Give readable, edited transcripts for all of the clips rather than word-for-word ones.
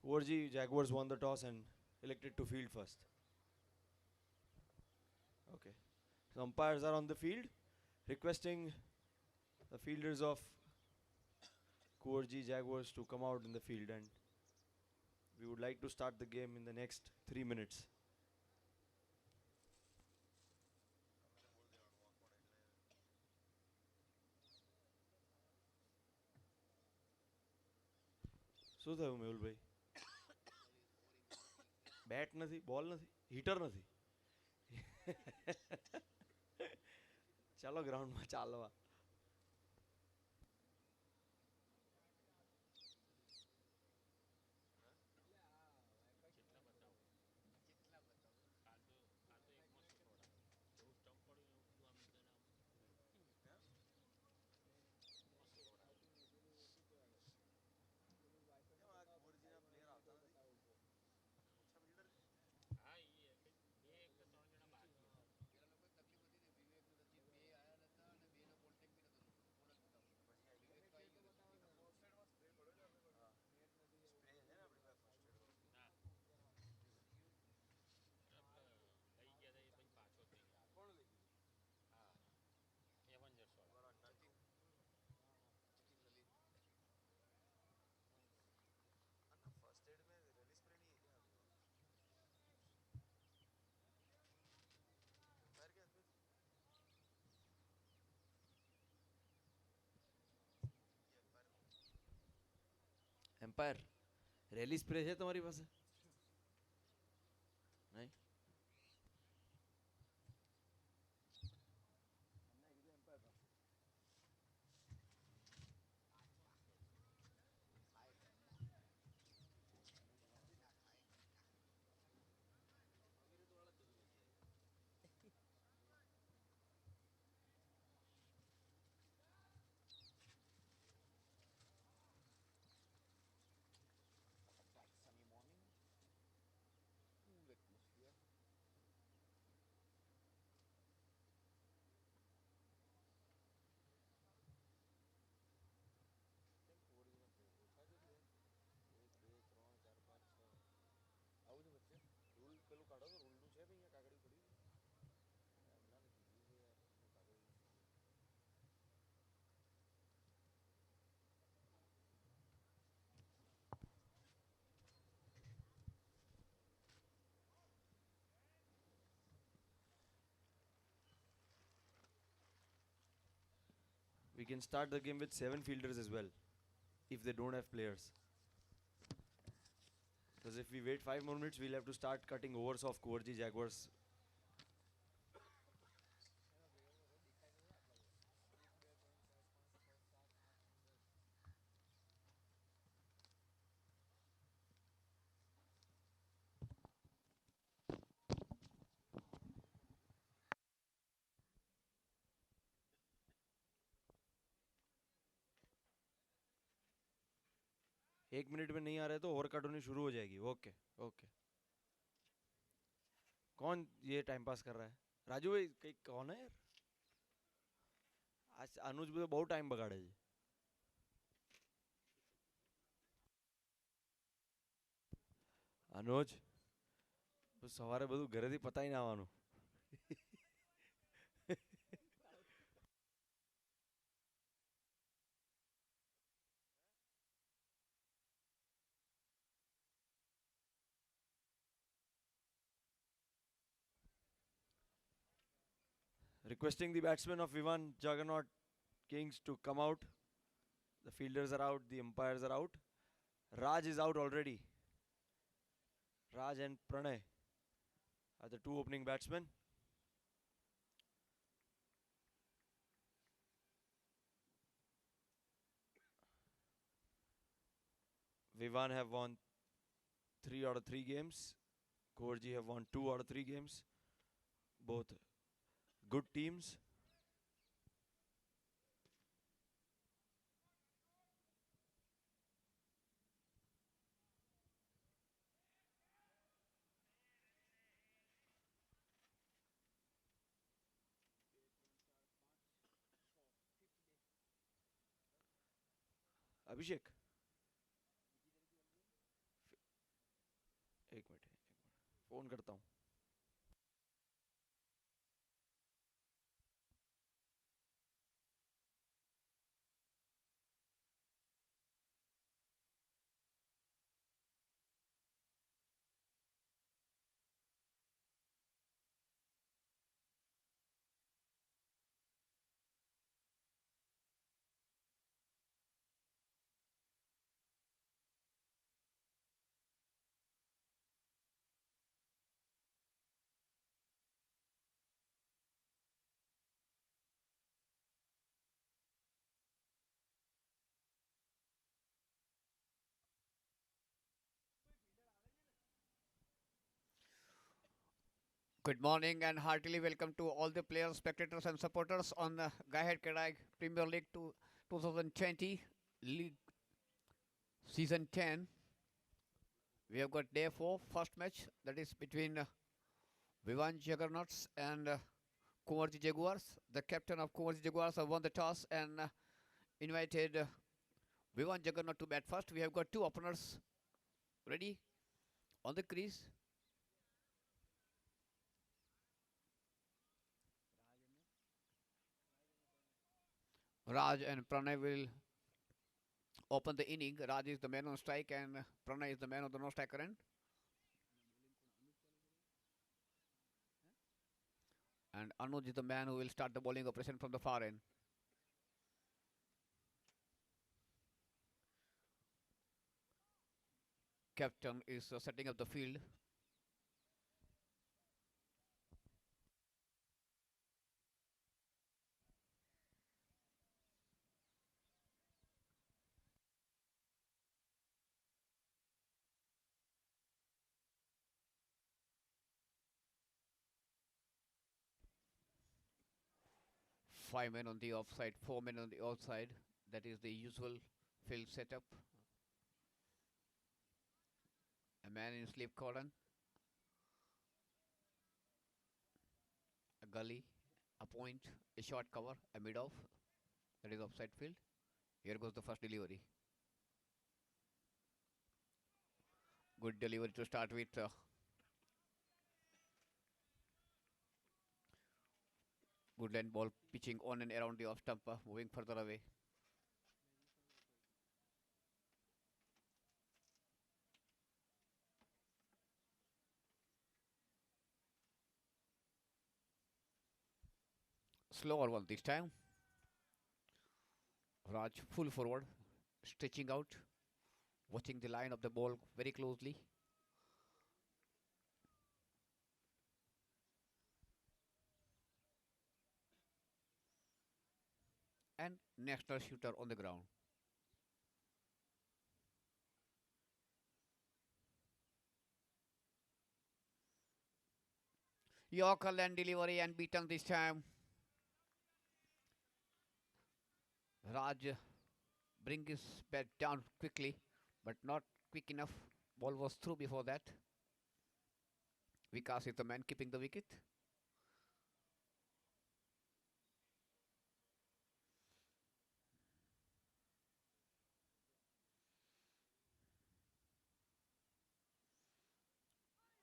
Kuvarji Jaguars won the toss and elected to field first. Okay. So umpires are on the field, requesting the fielders of Kuvarji Jaguars to come out in the field, and we would like to start the game in the next 3 minutes. શું થયું મેહુલભાઈ? બેટ નથી, બોલ નથી, heater નથી. ચાલો ગ્રાઉન્ડમાં ચાલવા. Umpire, rally spray છે તમારી પાસે? નહીં. We can start the game with 7 fielders as well, if they don't have players. Because if we wait 5 more minutes, we'll have to start cutting overs of Kuvarji Jaguars. एक minute में नहीं आ रहे तो over cut होनी शुरू हो जाएगी. Okay okay. कौन ये टाइम पास कर रहा है? રાજુ ભાઈ કંઈક કહો ને યાર. આ અનુજ બધો બહુ ટાઈમ બગાડે છે. અનુજ સવારે બધું ઘરેથી પતાવીને આવવાનું. Requesting the batsmen of Vivan Juggernaut Kings to come out. The fielders are out, the umpires are out. Raj is out already. Raj and Pranay are the two opening batsmen. Vivan have won 3 out of 3 games. Kuvarji have won 2 out of 3 games. Both good teams. Abhishek, phone करता हूँ. Good morning and heartily welcome to all the players, spectators, and supporters on the Gihedvideos Premier League 2020 League Season 10. We have got day 4, first match, that is between Vivan Juggernauts and Kumarji Jaguars. The captain of Kumarji Jaguars have won the toss and invited Vivan Juggernaut to bat first. We have got two openers ready on the crease. Raj and Pranay will open the inning. Raj is the man on strike and Pranay is the man on the no-striker end. And Anuj is the man who will start the bowling operation from the far end. Captain is setting up the field. Five men on the offside, four men on the outside. That is the usual field setup. A man in slip cordon, a gully, a point, a short cover, a mid off. That is offside field. Here goes the first delivery. Good delivery to start with. Good land ball pitching on and around the off stump, moving further away. Slower one this time. Raj full forward, stretching out, watching the line of the ball very closely. And national shooter on the ground. Yorker land delivery and beaten this time. Raj bring his bat down quickly, but not quick enough. Ball was through before that. Vikas is the man keeping the wicket.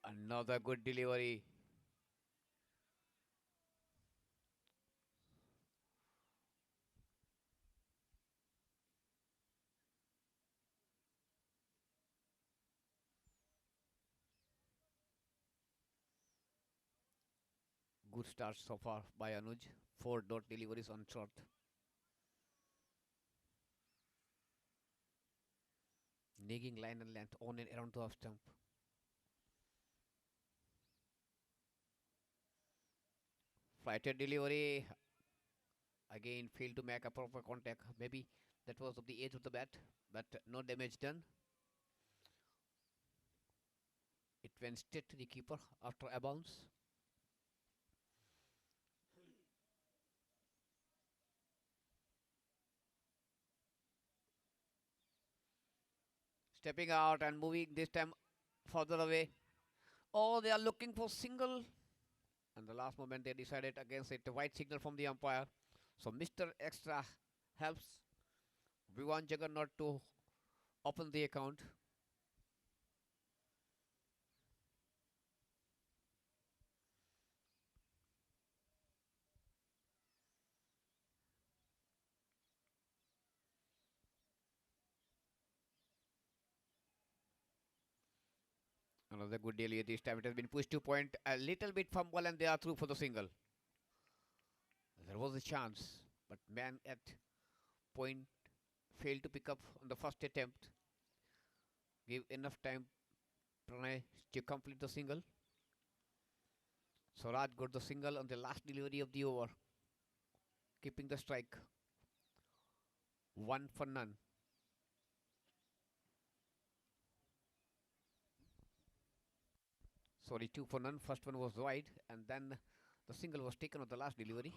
Another good delivery. Good start so far by Anuj. Four dot deliveries on short. Nagging line and length on and around the off stump. Flighted delivery. Again failed to make a proper contact. Maybe that was of the edge of the bat, but no damage done. It went straight to the keeper after a bounce. Stepping out and moving this time further away. Oh, they are looking for single. And the last moment they decided against it. A white signal from the umpire. So Mr. Extra helps Vivan Juggernaut to open the account. Another good deal. This time it has been pushed to point. A little bit fumble and they are through for the single. There was a chance, but man at point failed to pick up on the first attempt. Give enough time Pranay to complete the single. So Raj got the single on the last delivery of the over, keeping the strike. 1 for none. Sorry, 2 for none. First one was wide, and then the single was taken on the last delivery.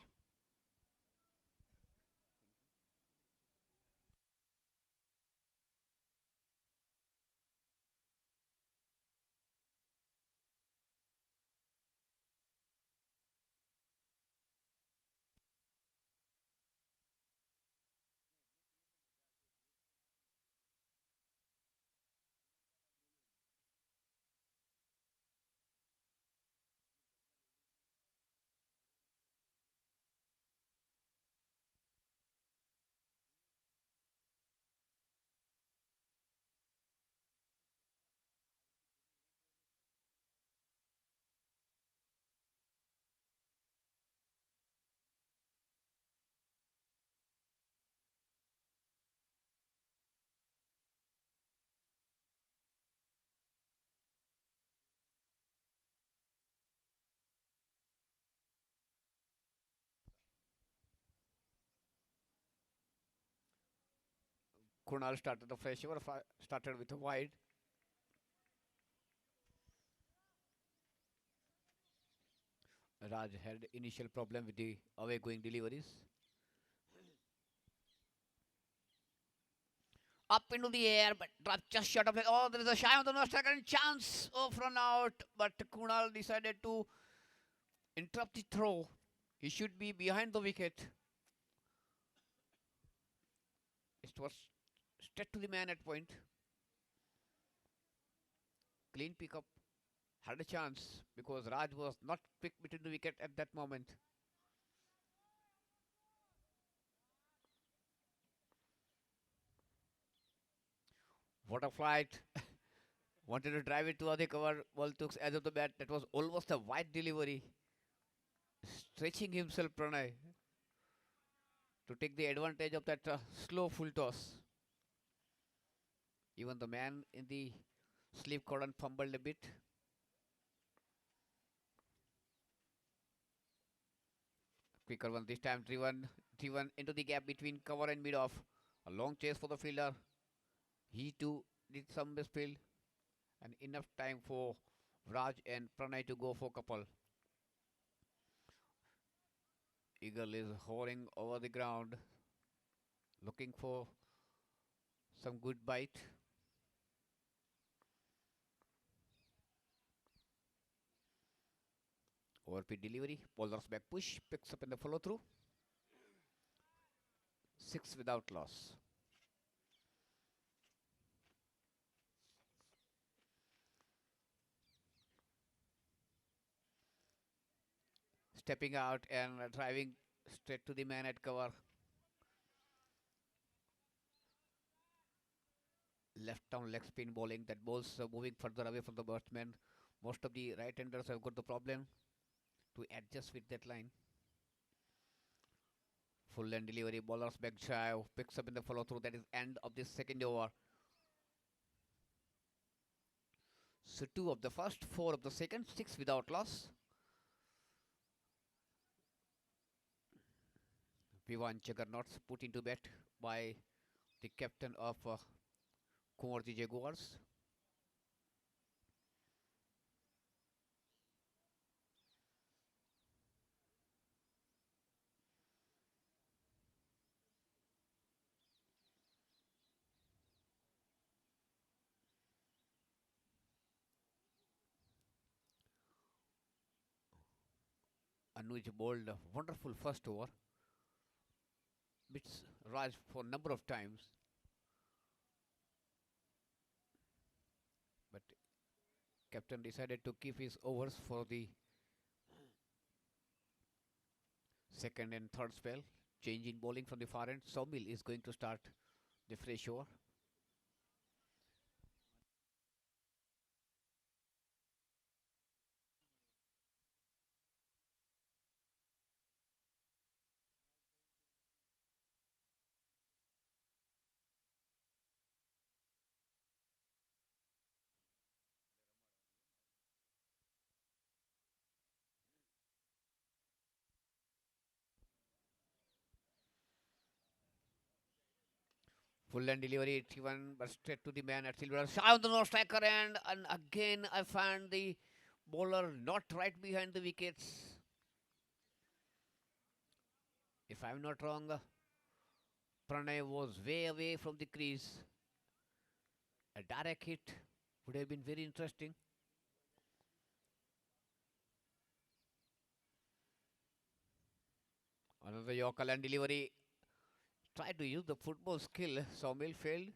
Kunal started the fresh over, started with a wide. Raj had initial problem with the away going deliveries. Up into the air, but dropped just short of it. Oh, there is a shy on the no strike and chance of run out, but Kunal decided to interrupt the throw. He should be behind the wicket. It was straight to the man at point. Clean pickup. Had a chance because Raj was not quick between the wicket at that moment. What a flight. Wanted to drive it to the cover. Ball took edge of the bat. That was almost a wide delivery. Stretching himself, Pranay, to take the advantage of that slow full toss. Even the man in the sleeve cordon fumbled a bit. Quicker one this time, driven into the gap between cover and mid off. A long chase for the fielder. He too did some misfield, and enough time for Raj and Pranay to go for couple. Eagle is hovering over the ground, looking for some good bite. Overpeat delivery, bowler's back push, picks up in the follow through. 6 without loss. Stepping out and driving straight to the man at cover. Left down leg spin bowling. That bowls moving further away from the batsman. Most of the right-handers have got the problem to adjust with that line. Full end delivery, bowler's back drive, picks up in the follow through. That is end of the second over. So 2 of the first, 4 of the second, 6 without loss. Vivan Juggernauts put into bat by the captain of Kumarji Jaguars. Anuj bowled a wonderful first over. Beats Raj for a number of times. But captain decided to keep his overs for the second and third spell. Change in bowling from the far end. Somil is going to start the fresh over. Full and delivery, 3-1, but straight to the man at Silver. Shy on the no striker end, and again I find the bowler not right behind the wickets. If I'm not wrong, Pranay was way away from the crease. A direct hit would have been very interesting. Another Yorker and delivery. Tried to use the football skill. Sawmill failed.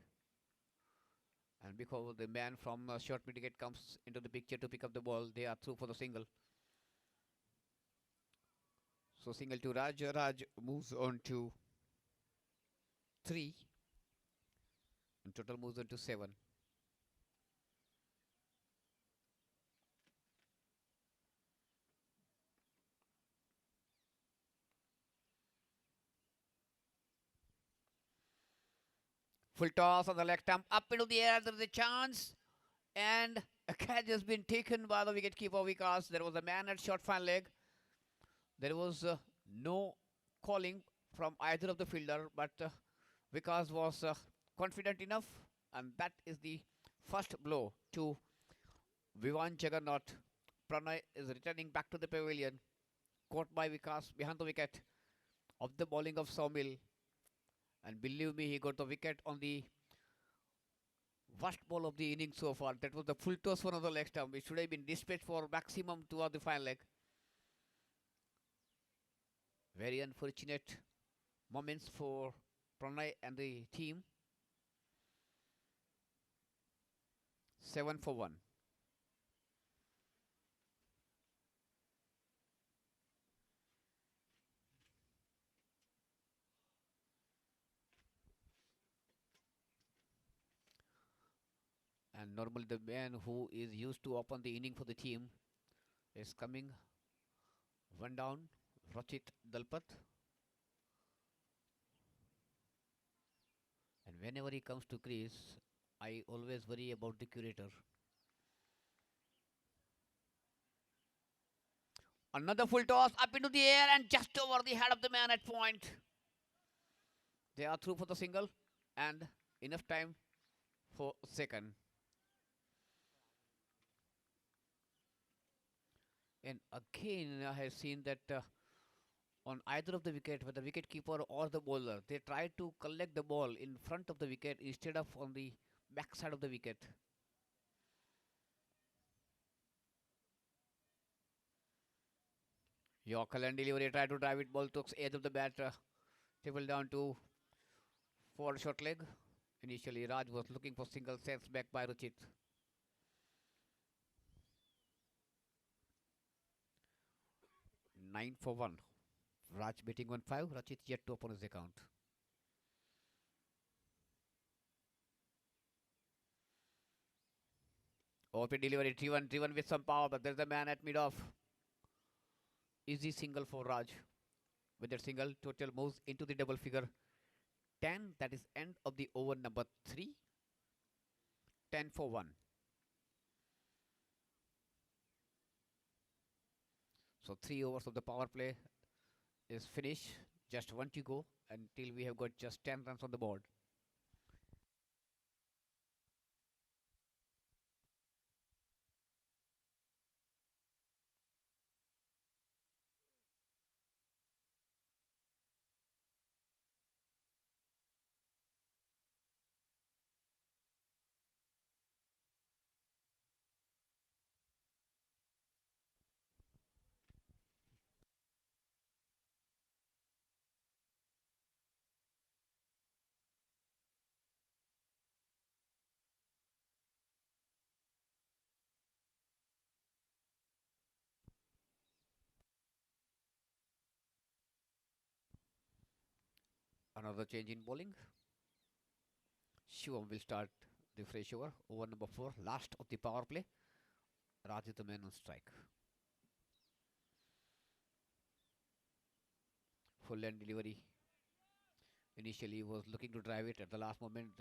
And because the man from short mid-wicket comes into the picture to pick up the ball, they are through for the single. So single to Raj. Raj moves on to 3. And total moves on to 7. Full toss on the leg stump. Up into the air. There is a chance. And a catch has been taken by the wicketkeeper Vikas. There was a man at short fine leg. There was no calling from either of the fielder, but Vikas was confident enough, and that is the first blow to Vivan Jagannath. Pranay is returning back to the pavilion, caught by Vikas behind the wicket of the bowling of Sawmill. And believe me, he got the wicket on the worst ball of the innings so far. That was the full toss one of the leg stump. It should have been dispatched for maximum toward the fine leg. Very unfortunate moments for Pranay and the team. 7 for 1. And normally the man who is used to open the inning for the team is coming. One down, Rachit Dalpat. And whenever he comes to crease, I always worry about the curator. Another full toss up into the air and just over the head of the man at point. They are through for the single and enough time for second. And again, I have seen that on either of the wicket, whether the wicket keeper or the bowler, they try to collect the ball in front of the wicket instead of on the back side of the wicket. Yorker and delivery, try to drive it, ball took edge of the bat, table down to 4 short leg. Initially, Raj was looking for single, sets back by Ruchit. Nine for 1. Raj betting 1-5. Rachit yet to open his account. Open delivery, 3-1 with some power, but there's the man at mid-off. Easy single for Raj. With that single, total moves into the double figure 10. That is end of the over number 3. 10 for 1. So 3 overs of the power play is finished. Just 1 to go until we have got just 10 runs on the board. Another change in bowling. Shivam will start the fresh over. Over number 4, last of the power play. Raj is the man on strike. Full end delivery. Initially was looking to drive it at the last moment.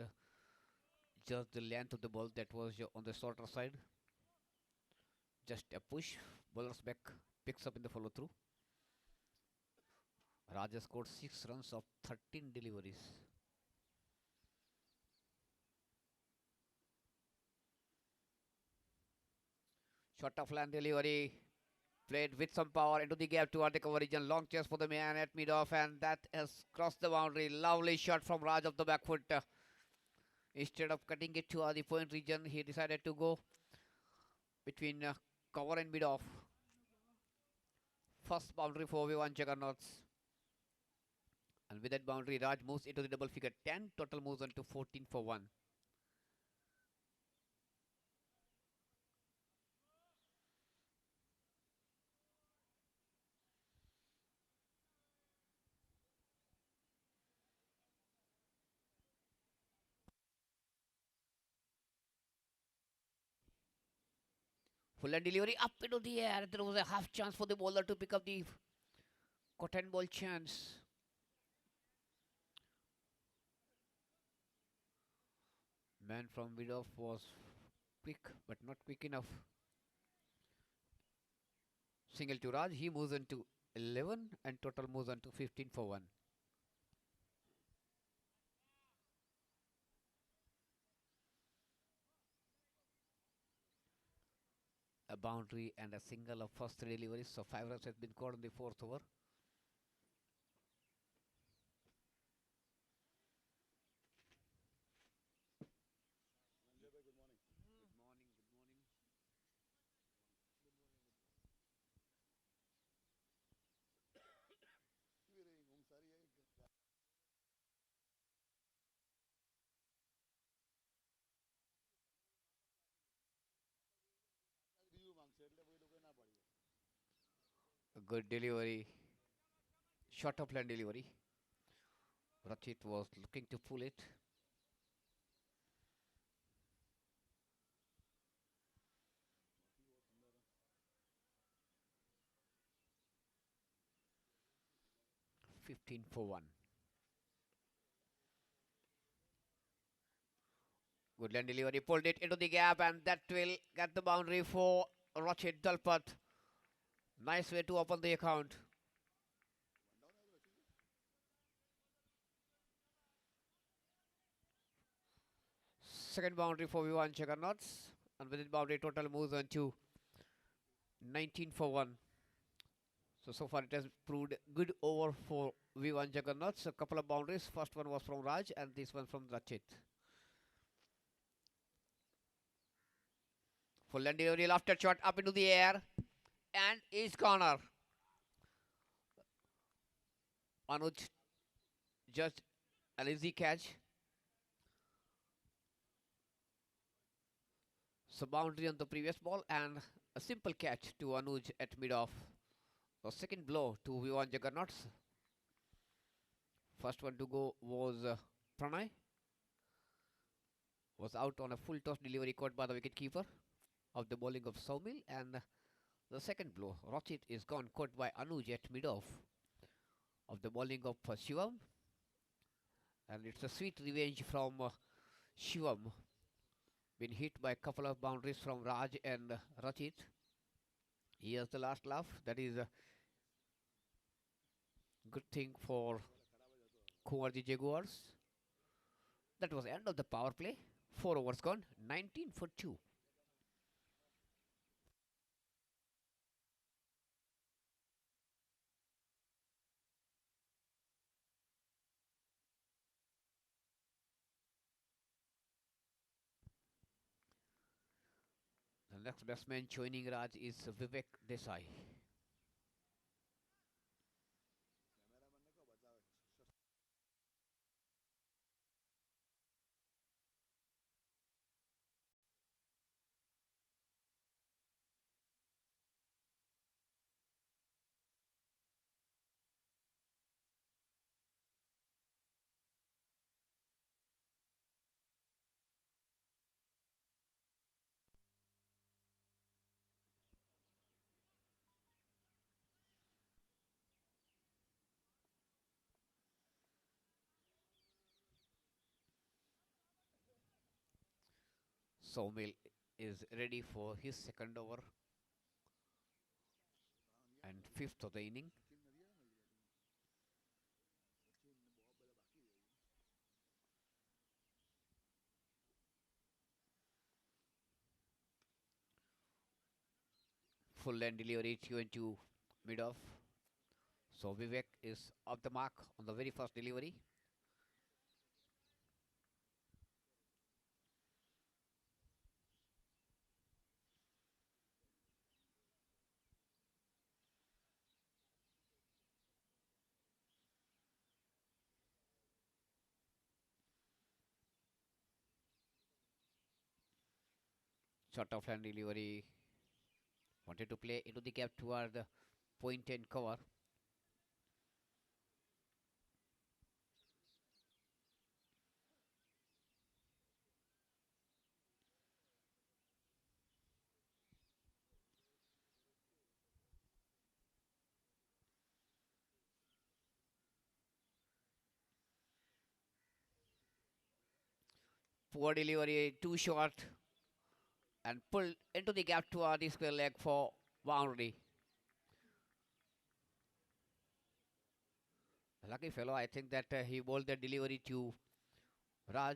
Just the length of the ball that was on the shorter side. Just a push. Bowler's back picks up in the follow through. Raj has scored 6 runs of 13 deliveries. Short of land delivery. Played with some power into the gap toward the cover region. Long chase for the man at mid-off, and that has crossed the boundary. Lovely shot from Raj of the back foot. Instead of cutting it to the point region, he decided to go between cover and mid-off. First boundary for V1 Juggernauts. And with that boundary, Raj moves into the double figure 10. Total moves on to 14 for 1. Full and delivery up into the air. There was a half chance for the bowler to pick up the cotton ball chance. Man from mid-off was quick, but not quick enough. Single to Raj. He moves into 11 and total moves on to 15 for 1. A boundary and a single of first three deliveries. So 5 runs has been caught in the fourth over. A good delivery. Short of land delivery. Rachit was looking to pull it. (15 for 1). Good land delivery. Pulled it into the gap, and that will get the boundary for Rachit Dalpat. Nice way to open the account. Second boundary for V1 Juggernauts. And with it boundary, total moves on to 19 for 1. So far it has proved good over for V1 Juggernauts. A couple of boundaries. First one was from Raj and this one from Rachit. Full and delivery after shot up into the air and is corner. Anuj just an easy catch. So boundary on the previous ball and a simple catch to Anuj at mid-off. The second blow to V1 Juggernauts. First one to go was Pranay. Was out on a full toss delivery caught by the wicketkeeper of the bowling of Saumil, and the second blow, Rachit, is gone caught by Anuj at mid-off of the bowling of Shivam, and it's a sweet revenge from Shivam. Been hit by a couple of boundaries from Raj and Rachit. Here's the last laugh. That is a good thing for Kumarji Jaguars. That was the end of the power play. 4 overs gone, 19 for 2. The next batsman joining Raj is Vivek Desai. Saumil is ready for his second over and fifth of the inning. Full lane delivery into mid off. So Vivek is off the mark on the very first delivery. Short of hand delivery. Wanted to play into the gap toward the point and cover. Poor delivery, too short, and pulled into the gap toward the square leg for boundary. Lucky fellow, I think that he bowled the delivery to Raj,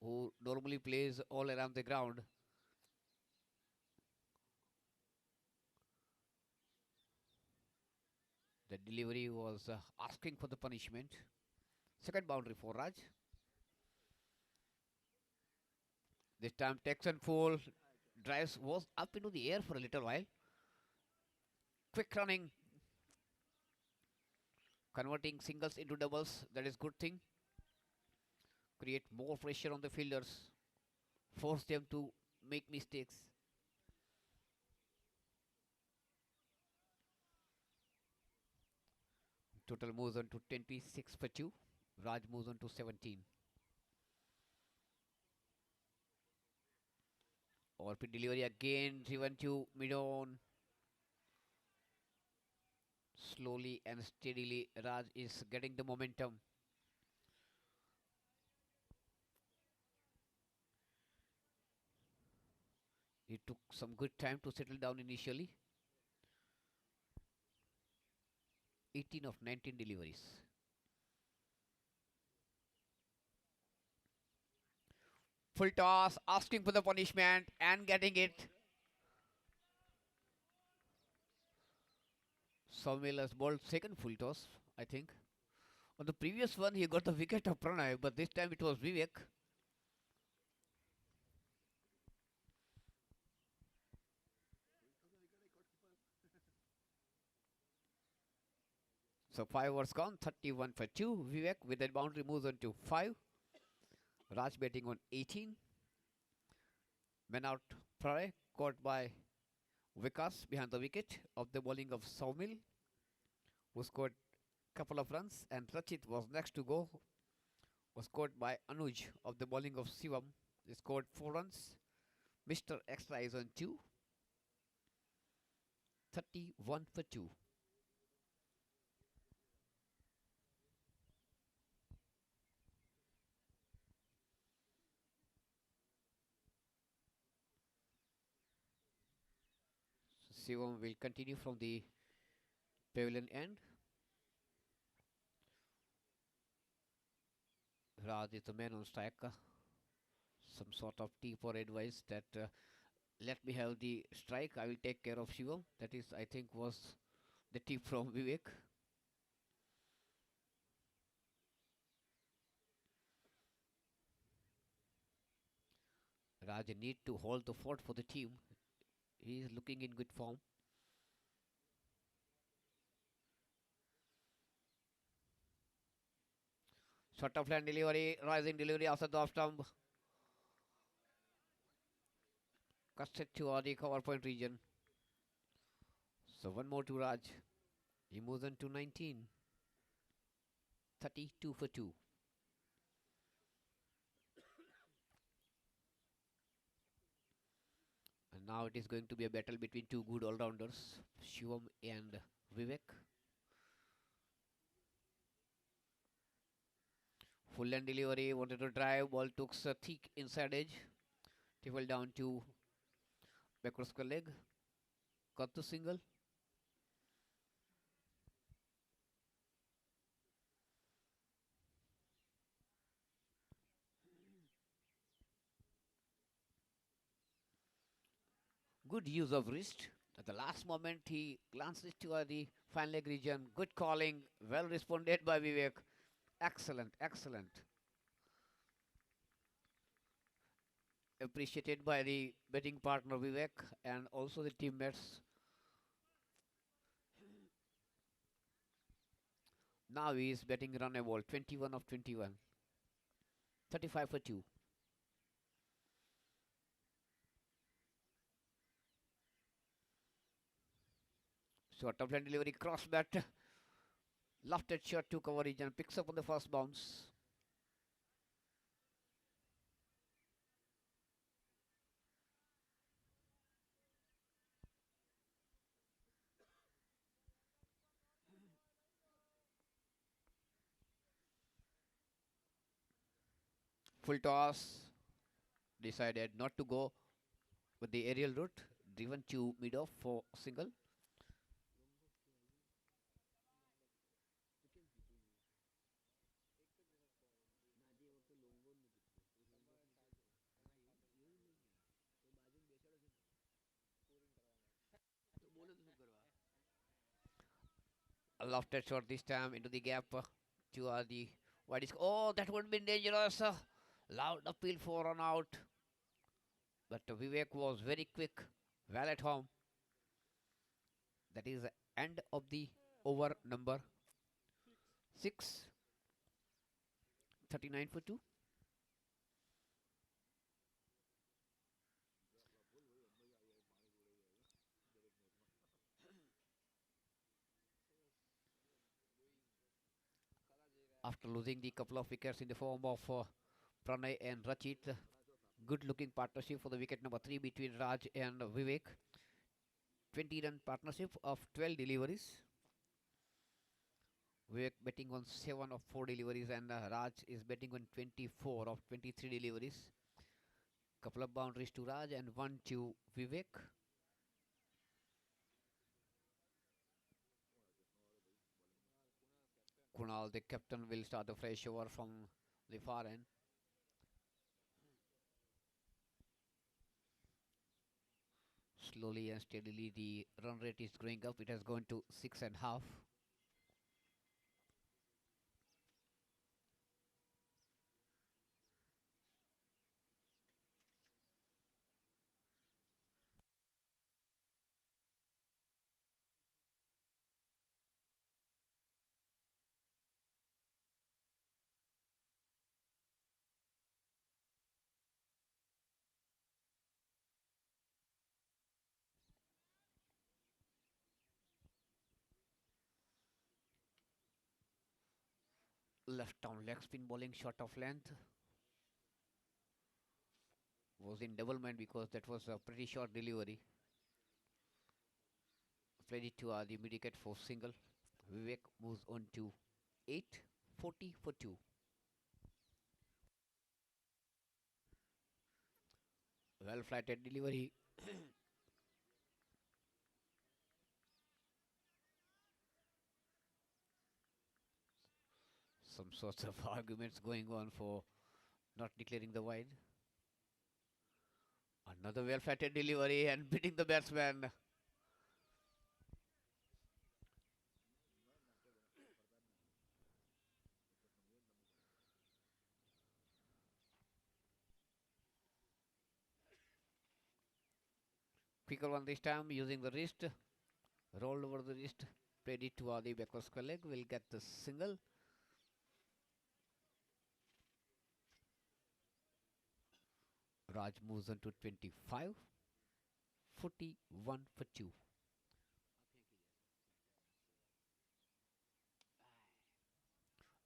who normally plays all around the ground. The delivery was asking for the punishment. Second boundary for Raj. This time Texan full drives was up into the air for a little while. Quick running, converting singles into doubles. That is good thing. Create more pressure on the fielders. Force them to make mistakes. Total moves on to 26 for 2. Raj moves on to 17. Orpid delivery again driven to mid on. Slowly and steadily, Raj is getting the momentum. He took some good time to settle down initially. 18 of 19 deliveries. Full toss, asking for the punishment and getting it. Samuel has bowled second full toss, I think. On the previous one, he got the wicket of Pranay, but this time it was Vivek. So 5 overs gone, 31 for 2. Vivek with that boundary moves on to 5. Raj batting on 18. Men out Pranay, caught by Vikas behind the wicket of the bowling of Saumil, who scored a couple of runs, and Rachit was next to go, was caught by Anuj of the bowling of Shivam. He scored 4 runs. Mr. Extra is on 2. 31 for 2. Shivam will continue from the pavilion end. Raj is the man on strike. Some sort of tip or advice that let me have the strike. I will take care of Shivam. That is, I think, was the tip from Vivek. Raj need to hold the fort for the team. He is looking in good form. Short of land delivery, rising delivery after the off stump. Custed to the cover point region. So one more to Raj. He moves on to 19. 32 for 2. And now it is going to be a battle between two good all-rounders, Shivam and Vivek. Full end delivery, wanted to drive, ball took a thick inside edge. Table down to backward square leg. Got the single. Good use of wrist. At the last moment, he glances toward the fine leg region. Good calling. Well responded by Vivek. Excellent, excellent. Appreciated by the betting partner Vivek and also the teammates. Now he is betting run a ball. 21 of 21. 35 for 2. Short of line delivery. Cross bat. Lofted shot to coverage and picks up on the first bounce. Full toss. Decided not to go with the aerial route. Driven to mid off for single. A lofted shot this time into the gap to the wide is. Oh, that would have been dangerous. Loud appeal for run out. But Vivek was very quick. Well at home. That is the end of the over number 6. 39 for 2. After losing the couple of wickets in the form of Pranay and Rachit, good looking partnership for the wicket number 3 between Raj and Vivek. 20 run partnership of 12 deliveries. Vivek betting on 7 of 4 deliveries and Raj is betting on 24 of 23 deliveries. Couple of boundaries to Raj and 1 to Vivek. Kunal, the captain, will start the fresh over from the far end. Slowly and steadily the run rate is growing up. It has gone to 6.5. Left down leg spin bowling short of length. Was in doublement because that was a pretty short delivery. Played it to the mid wicket for single. Vivek moves on to 8, 40 for 2. Well flighted delivery. Some sorts of arguments going on for not declaring the wide. Another well flighted delivery and beating the batsman. Quicker one this time using the wrist. Rolled over the wrist. Played it to the backward square leg. Will get the single. Raj moves on to 25. 41 for 2.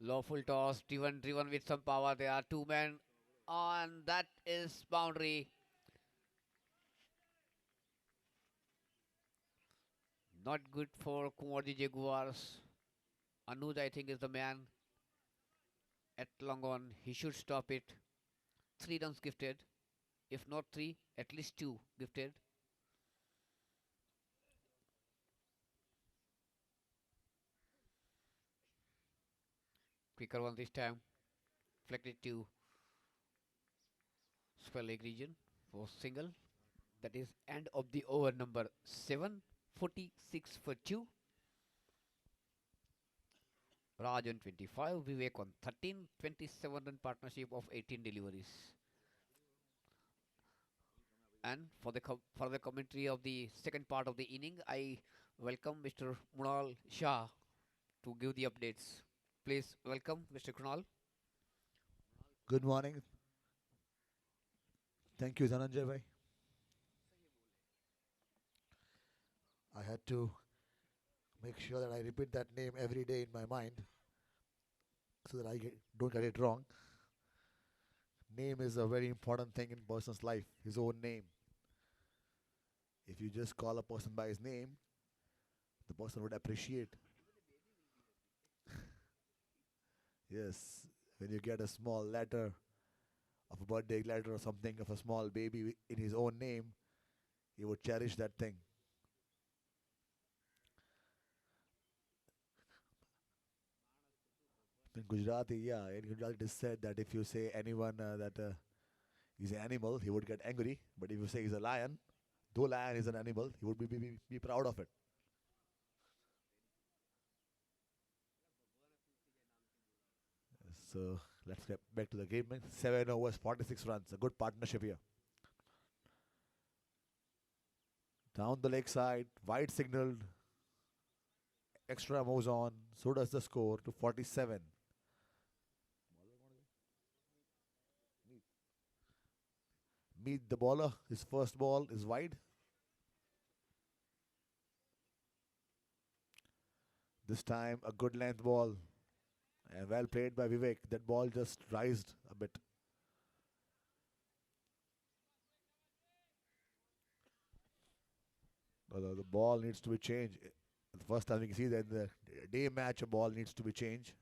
Lawful toss, driven with some power. There are two men on. That is boundary. Not good for Kumarji Jaguars. Anuj, I think, is the man at long on. He should stop it. 3 runs gifted. If not 3, at least 2 gifted. Quicker one this time. Flected to square leg region for single. That is end of the over number 7, 46 for 2. Raj on 25, Vivek on 13, 27 run partnership of 18 deliveries. And for the commentary of the second part of the inning, I welcome Mr. Munal Shah to give the updates. Please welcome Mr. Kunal. Good morning. Thank you, Dhananjay bhai. I had to make sure that I repeat that name every day in my mind so that don't get it wrong. Name is a very important thing in person's life, his own name. If you just call a person by his name, the person would appreciate. Yes, when you get a small letter of a birthday letter or something of a small baby in his own name, he would cherish that thing. In Gujarati, yeah, in Gujarati it is said that if you say anyone that he's an animal, he would get angry. But if you say he's a lion, though lion is an animal, he would be proud of it. So let's get back to the game. 7 overs, 46 runs. A good partnership here. Down the leg side, wide signaled. Extra moves on. So does the score to 47. Meet the bowler. His first ball is wide. This time a good length ball. And well played by Vivek. That ball just rised a bit. The ball needs to be changed. The first time you can see that in the day match, a ball needs to be changed.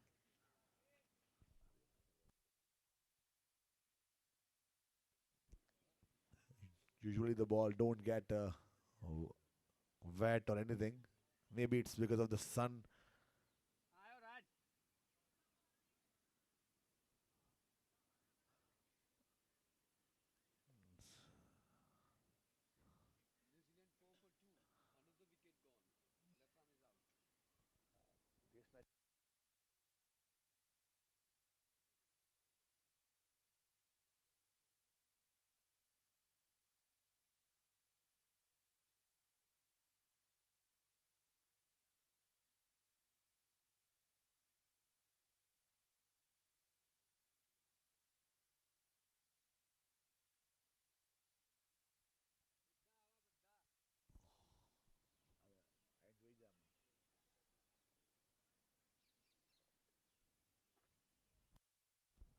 Usually the ball don't get wet or anything. Maybe it's because of the sun.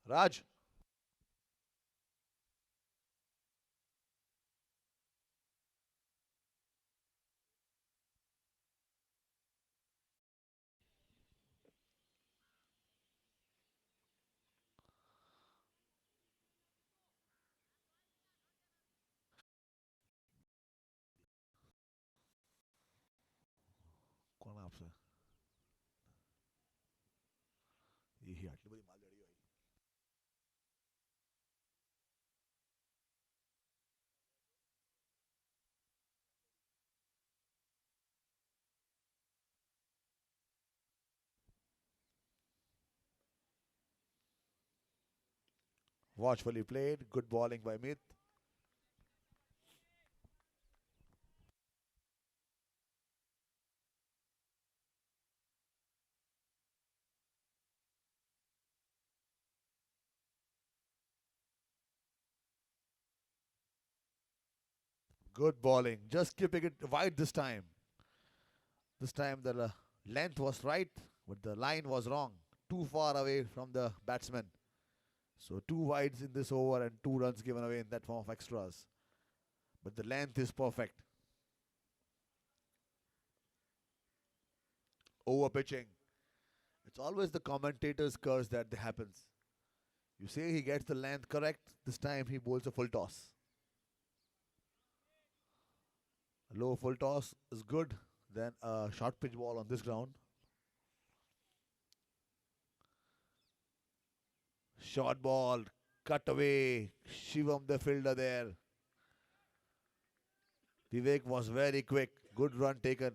Raj, कौन है आपसे यही आटली बड़ी माल जड़ी भाई Watchfully played. Good bowling by Meet. Good bowling. Just keeping it wide this time. This time the length was right, but the line was wrong. Too far away from the batsman. So two wides in this over and 2 runs given away in that form of extras. But the length is perfect. Over pitching. It's always the commentator's curse that happens. You say he gets the length correct, this time he bowls a full toss. A low full toss is good, then a short pitch ball on this ground. Short ball, cut away. Shivam, the fielder there. Vivek was very quick. Good run taken.